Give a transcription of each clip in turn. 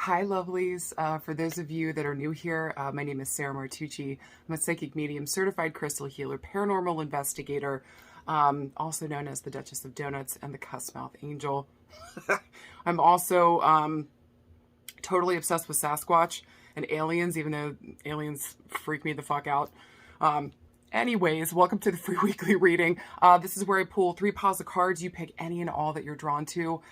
Hi, lovelies. For those of you that are new here, my name is Sarah Martucci. I'm a psychic medium, certified crystal healer, paranormal investigator, also known as the Duchess of Donuts and the Cussmouth Angel. I'm also totally obsessed with Sasquatch and aliens, even though aliens freak me the fuck out. Anyways, welcome to the free weekly reading. This is where I pull 3 piles of cards. You pick any and all that you're drawn to.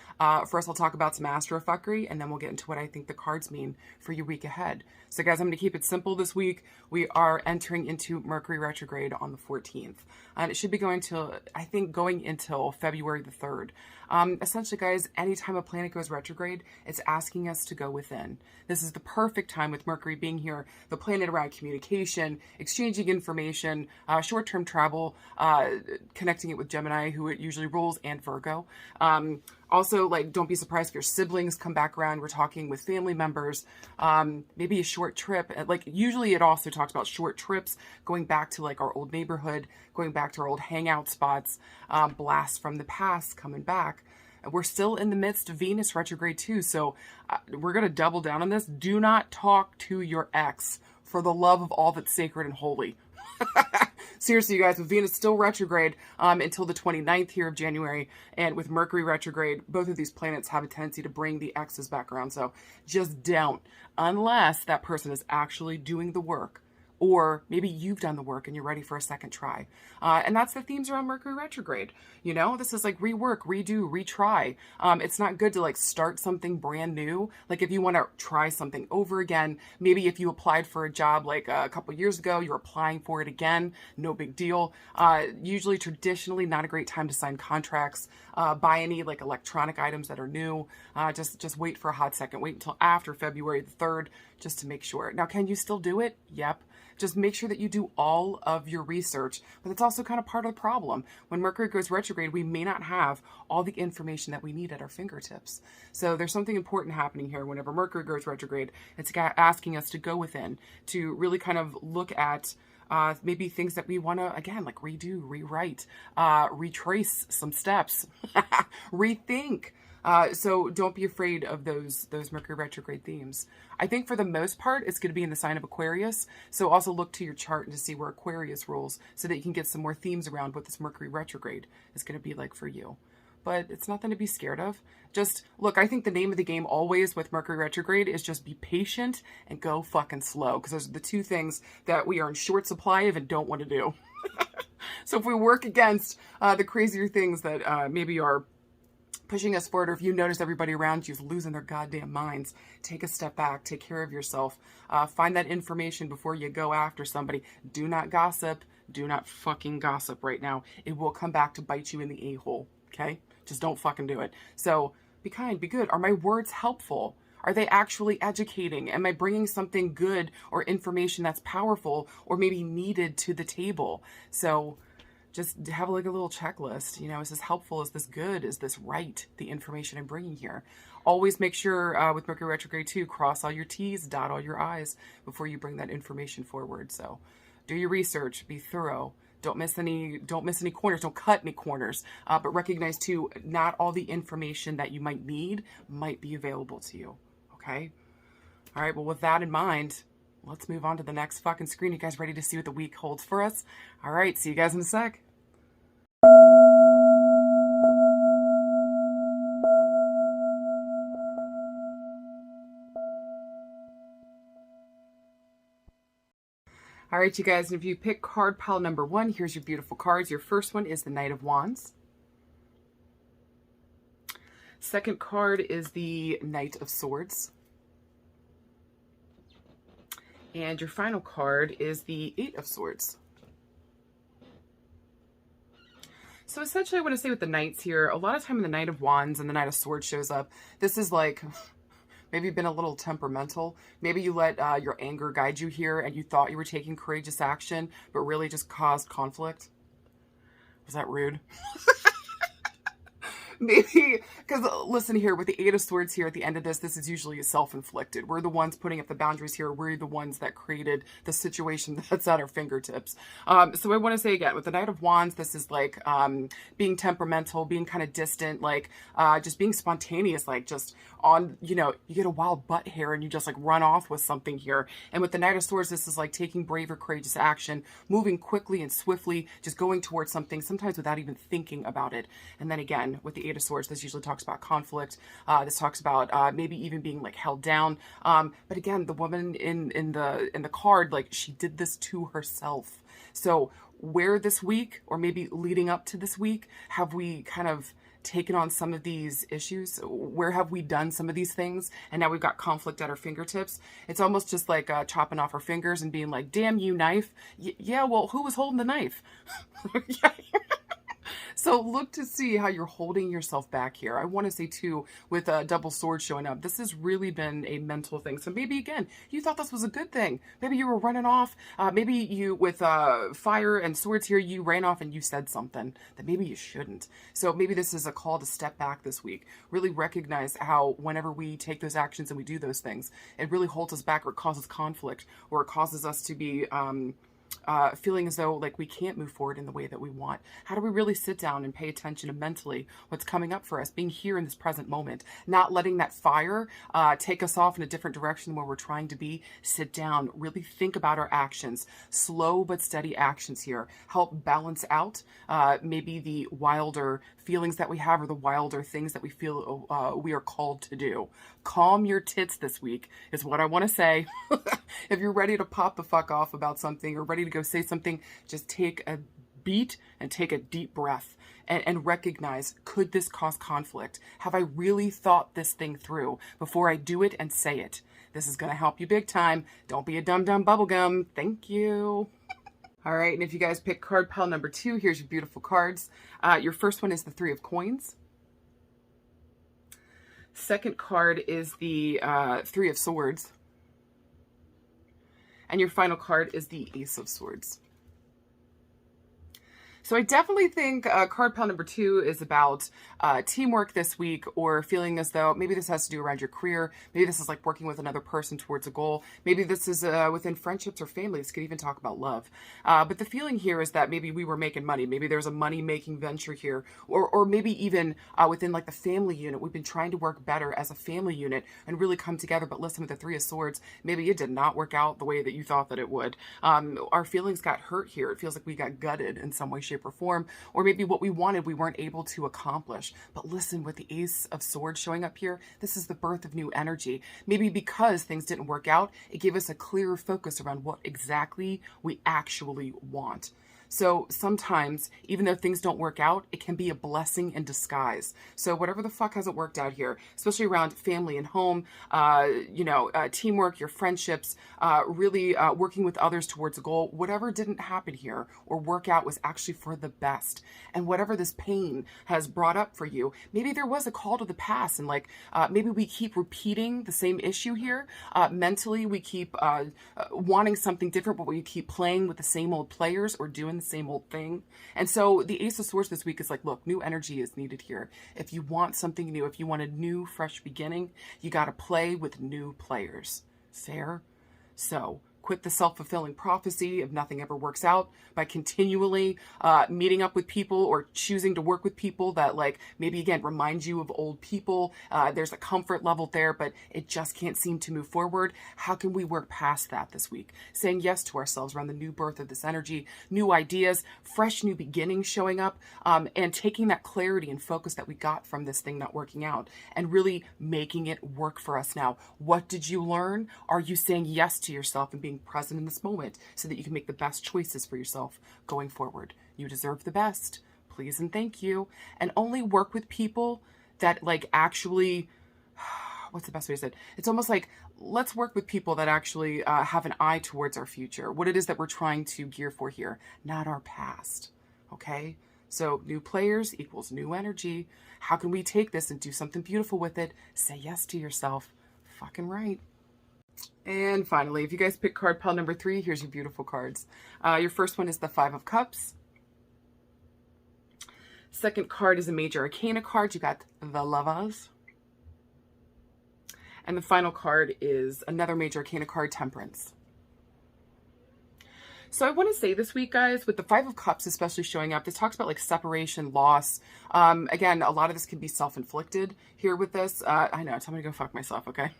First, I'll talk about some astrofuckery, and then we'll get into what I think the cards mean for your week ahead. So, guys, I'm going to keep it simple this week. We are entering into Mercury retrograde on the 14th. And it should be going until February the 3rd. Essentially, guys, anytime a planet goes retrograde, it's asking us to go within. This is the perfect time with Mercury being here, the planet around communication, exchanging information, short-term travel, connecting it with Gemini, who it usually rules, and Virgo. Also, like, don't be surprised if your siblings come back around. We're talking with family members, maybe a short trip. Like, usually it also talks about short trips, going back to, like, our old neighborhood, going back to our old hangout spots, blasts from the past coming back. We're still in the midst of Venus retrograde, too, so we're going to double down on this. Do not talk to your ex for the love of all that's sacred and holy. Seriously, you guys, with Venus still retrograde until the 29th here of January, and with Mercury retrograde, both of these planets have a tendency to bring the exes back around. So just don't, unless that person is actually doing the work, or maybe you've done the work and you're ready for a second try. And that's the themes around Mercury retrograde. You know, this is like rework, redo, retry. It's not good to like start something brand new. Like if you want to try something over again, maybe if you applied for a job like a couple years ago, you're applying for it again, no big deal. Usually traditionally not a great time to sign contracts, buy any like electronic items that are new. Just wait for a hot second. Wait until after February the 3rd just to make sure. Now, can you still do it? Yep. Just make sure that you do all of your research. But that's also kind of part of the problem. When Mercury goes retrograde, we may not have all the information that we need at our fingertips. So there's something important happening here whenever Mercury goes retrograde. It's asking us to go within, to really kind of look at maybe things that we want to, again, like redo, rewrite, retrace some steps, rethink. So don't be afraid of those Mercury retrograde themes. I think for the most part, it's going to be in the sign of Aquarius. So also look to your chart and to see where Aquarius rules so that you can get some more themes around what this Mercury retrograde is going to be like for you. But it's nothing to be scared of. Just look, I think the name of the game always with Mercury retrograde is just be patient and go fucking slow. Because those are the two things that we are in short supply of and don't want to do. So if we work against the crazier things that maybe are pushing us forward, or if you notice everybody around you is losing their goddamn minds, take a step back, take care of yourself, find that information before you go after somebody. Do not gossip. Do not fucking gossip right now. It will come back to bite you in the a-hole, okay? Just don't fucking do it. So be kind, be good. Are my words helpful? Are they actually educating? Am I bringing something good or information that's powerful or maybe needed to the table? So just have like a little checklist. You know, is this helpful? Is this good? Is this right? The information I'm bringing here. Always make sure with Mercury retrograde too, cross all your T's, dot all your I's before you bring that information forward. So do your research, be thorough. Don't miss any corners. Don't cut any corners. But recognize too, not all the information that you might need might be available to you. Okay. All right. Well, with that in mind, let's move on to the next fucking screen. You guys ready to see what the week holds for us? All right, see you guys in a sec. All right, you guys, and if you pick card pile number 1, here's your beautiful cards. Your first one is the Knight of Wands. Second card is the Knight of Swords. And your final card is the Eight of Swords. So essentially I want to say with the Knights here, a lot of time when the Knight of Wands and the Knight of Swords shows up, this is like maybe been a little temperamental. Maybe you let your anger guide you here and you thought you were taking courageous action, but really just caused conflict. Was that rude? Maybe, because listen here, with the Eight of Swords here at the end of this is usually self-inflicted. We're the ones putting up the boundaries here. We're the ones that created the situation that's at our fingertips. So I want to say again, with the Knight of Wands, this is like being temperamental, being kind of distant, like just being spontaneous, like just on, you know, you get a wild butt hair and you just like run off with something here. And with the Knight of Swords, this is like taking brave or courageous action, moving quickly and swiftly, just going towards something, sometimes without even thinking about it. And then again, with the Eight of Swords, this usually talks about conflict. This talks about maybe even being like held down. But again, the woman in the card, like she did this to herself. So where this week, or maybe leading up to this week, have we kind of taken on some of these issues? Where have we done some of these things? And now we've got conflict at our fingertips. It's almost just like chopping off our fingers and being like, damn you, knife. Yeah, well, who was holding the knife? Yeah. So look to see how you're holding yourself back here. I want to say too, with a double sword showing up, this has really been a mental thing. So maybe again, you thought this was a good thing. Maybe you were running off. Maybe you, with fire and swords here, you ran off and you said something that maybe you shouldn't. So maybe this is a call to step back this week. Really recognize how whenever we take those actions and we do those things, it really holds us back, or it causes conflict, or it causes us to be feeling as though like we can't move forward in the way that we want. How do we really sit down and pay attention to mentally what's coming up for us, being here in this present moment, not letting that fire take us off in a different direction where we're trying to be? Sit down, really think about our actions, slow but steady actions here, help balance out maybe the wilder feelings that we have, or the wilder things that we feel we are called to do. Calm your tits this week is what I want to say. If you're ready to pop the fuck off about something, or ready to go say something, just take a beat and take a deep breath and recognize, could this cause conflict? Have I really thought this thing through before I do it and say it? This is going to help you big time. Don't be a dumb bubblegum. Thank you. All right, and if you guys pick card pile number 2, here's your beautiful cards. Your first one is the Three of Coins. Second card is the Three of Swords. And your final card is the Ace of Swords. So I definitely think card pile number 2 is about teamwork this week, or feeling as though maybe this has to do around your career. Maybe this is like working with another person towards a goal. Maybe this is within friendships or family. This could even talk about love. But the feeling here is that maybe we were making money. Maybe there's a money-making venture here. Or maybe even within like the family unit, we've been trying to work better as a family unit and really come together. But listen, with the Three of Swords, maybe it did not work out the way that you thought that it would. Our feelings got hurt here. It feels like we got gutted in some way, shape, or form, or maybe what we wanted we weren't able to accomplish. But listen, with the Ace of Swords showing up here, this is the birth of new energy. Maybe because things didn't work out, it gave us a clearer focus around what exactly we actually want. So sometimes, even though things don't work out, it can be a blessing in disguise. So whatever the fuck hasn't worked out here, especially around family and home, teamwork, your friendships, really working with others towards a goal, whatever didn't happen here or work out was actually for the best. And whatever this pain has brought up for you, maybe there was a call to the past, and like maybe we keep repeating the same issue here. Mentally, we keep wanting something different, but we keep playing with the same old players or doing the same old thing. And so the Ace of Swords this week is like, look, new energy is needed here. If you want something new, if you want a new, fresh beginning, you got to play with new players. Fair? So quit the self-fulfilling prophecy of nothing ever works out by continually meeting up with people or choosing to work with people that, like, maybe again remind you of old people. There's a comfort level there, but it just can't seem to move forward. How can we work past that this week? Saying yes to ourselves around the new birth of this energy, new ideas, fresh new beginnings showing up, and taking that clarity and focus that we got from this thing not working out and really making it work for us now. What did you learn? Are you saying yes to yourself and being present in this moment so that you can make the best choices for yourself going forward? You deserve the best. Please and thank you. And only work with people that, like, actually, what's the best way to say it? It's almost like, let's work with people that actually have an eye towards our future, what it is that we're trying to gear for here, not our past. Okay? So new players equals new energy. How can we take this and do something beautiful with it? Say yes to yourself. Fucking right. And finally, if you guys pick card pile number 3, here's your beautiful cards. Your first one is the Five of Cups. Second card is a major arcana card. You got the Lovelies. And the final card is another major arcana card, Temperance. So I want to say this week, guys, with the Five of Cups especially showing up, this talks about like separation, loss. Again, a lot of this can be self-inflicted here with this. I know, tell me to go fuck myself, okay?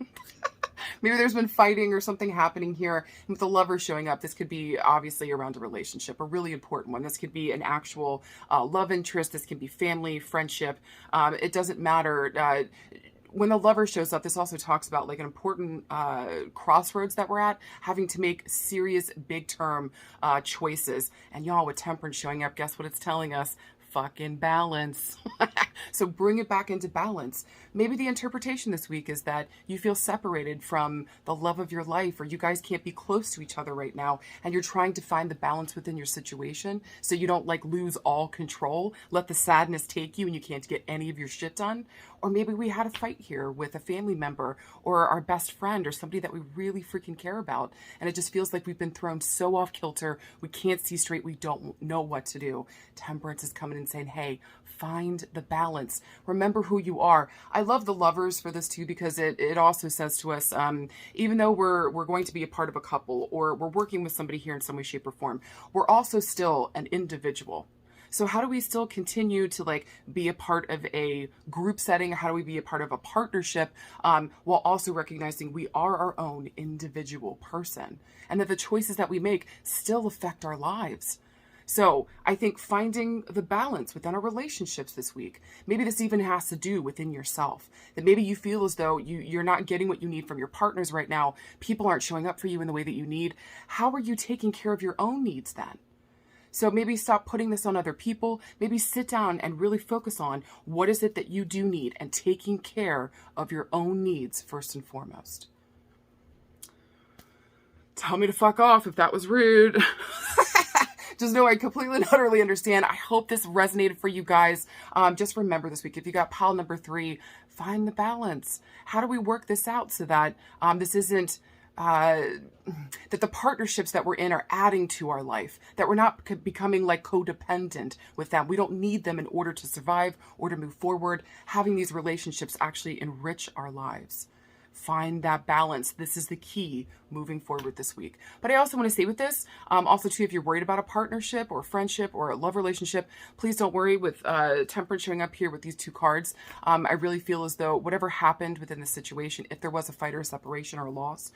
Maybe there's been fighting or something happening here. And with the Lover showing up, this could be obviously around a relationship, a really important one. This could be an actual love interest. This can be family, friendship. It doesn't matter. When the Lover shows up, this also talks about like an important crossroads that we're at, having to make serious big term choices. And y'all, with Temperance showing up, guess what it's telling us? Fucking balance. So bring it back into balance. Maybe the interpretation this week is that you feel separated from the love of your life, or you guys can't be close to each other right now, and you're trying to find the balance within your situation so you don't like lose all control, let the sadness take you and you can't get any of your shit done. Or maybe we had a fight here with a family member or our best friend or somebody that we really freaking care about, and it just feels like we've been thrown so off kilter, we can't see straight, we don't know what to do. Temperance is coming and saying, hey, find the balance. Remember who you are. I love the Lovers for this too, because it also says to us, even though we're going to be a part of a couple or we're working with somebody here in some way, shape, or form, we're also still an individual. So how do we still continue to like be a part of a group setting? How do we be a part of a partnership while also recognizing we are our own individual person and that the choices that we make still affect our lives? So I think finding the balance within our relationships this week, maybe this even has to do within yourself, that maybe you feel as though you're not getting what you need from your partners right now. People aren't showing up for you in the way that you need. How are you taking care of your own needs then? So maybe stop putting this on other people. Maybe sit down and really focus on what is it that you do need and taking care of your own needs first and foremost. Tell me to fuck off if that was rude. Just know I completely and utterly understand. I hope this resonated for you guys. Just remember this week, if you got pile number 3, find the balance. How do we work this out so that this isn't, that the partnerships that we're in are adding to our life, that we're not becoming like codependent with them. We don't need them in order to survive or to move forward. Having these relationships actually enrich our lives. Find that balance. This is the key moving forward this week. But I also want to say with this, also too, if you're worried about a partnership or a friendship or a love relationship, please don't worry with Temperance showing up here with these 2 cards. I really feel as though whatever happened within the situation, if there was a fight or a separation or a loss,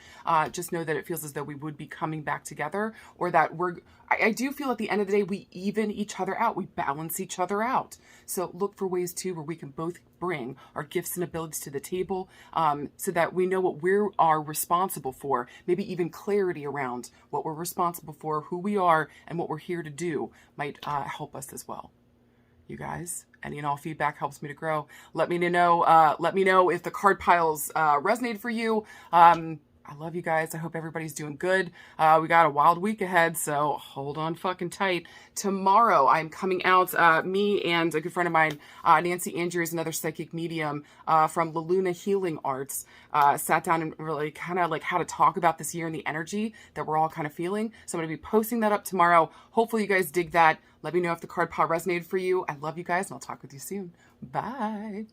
just know that it feels as though we would be coming back together, or that I do feel at the end of the day, we even each other out. We balance each other out. So look for ways too where we can both bring our gifts and abilities to the table, so that we know what we are responsible for, maybe even clarity around what we're responsible for, who we are, and what we're here to do might help us as well. You guys, any and all feedback helps me to grow. Let me know if the card piles resonate for you. I love you guys. I hope everybody's doing good. We got a wild week ahead, so hold on fucking tight. Tomorrow, I'm coming out, me and a good friend of mine, Nancy Andrews, another psychic medium from La Luna Healing Arts, sat down and really kind of like how to talk about this year and the energy that we're all kind of feeling. So I'm going to be posting that up tomorrow. Hopefully you guys dig that. Let me know if the card pile resonated for you. I love you guys, and I'll talk with you soon. Bye.